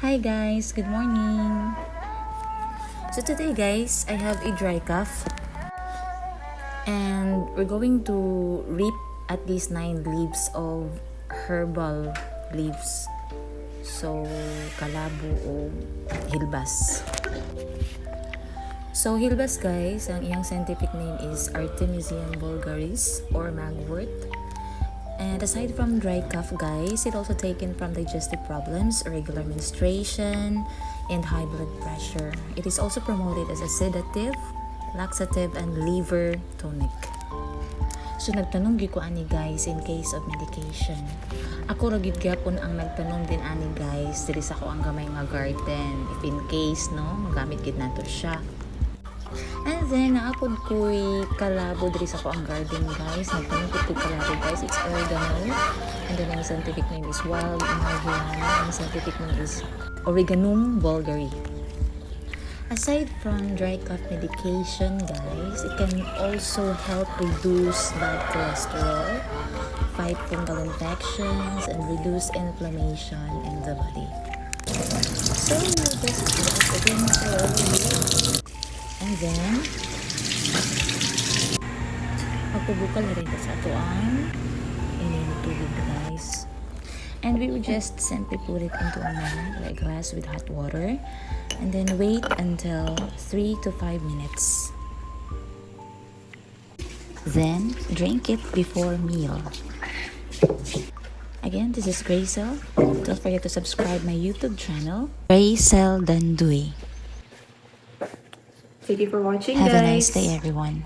Hi guys, good morning. So today guys, I have a dry cough and we're going to reap at least 9 leaves of herbal leaves. So kalabo o hilbas. So hilbas guys, ang iyang scientific name is Artemisia vulgaris or magwort. And aside from dry cough guys, it also taken from digestive problems, irregular menstruation, and high blood pressure. It is also promoted as a sedative, laxative, and liver tonic. So nagtanong gyud ko ani guys in case of medication. Ako ra gyud gyapon ang nagtanong din ani guys diri sa ako ang gamay nga garden if in case no magamit gid nato siya. And then, naapod ko'y kalabo diri sa ko ang garden guys. Nagtanong ko'y kalabo guys. It's oregano. And then, ang scientific name is wild marijuana. Ang scientific name is Origanum vulgare. Aside from dry cough medication guys, it can also help reduce bad cholesterol, fight fungal infections, and reduce inflammation in the body. So, you just again slowly. And then, magpubukal na rin sa ito ang tubig guys. And we will just simply put it into a mug, like glass with hot water. And then wait until 3 to 5 minutes. Then, drink it before meal. Again, this is Gracel. Don't forget to subscribe my YouTube channel, Gracel Danduy. Thank you for watching, Have guys. a nice day, everyone.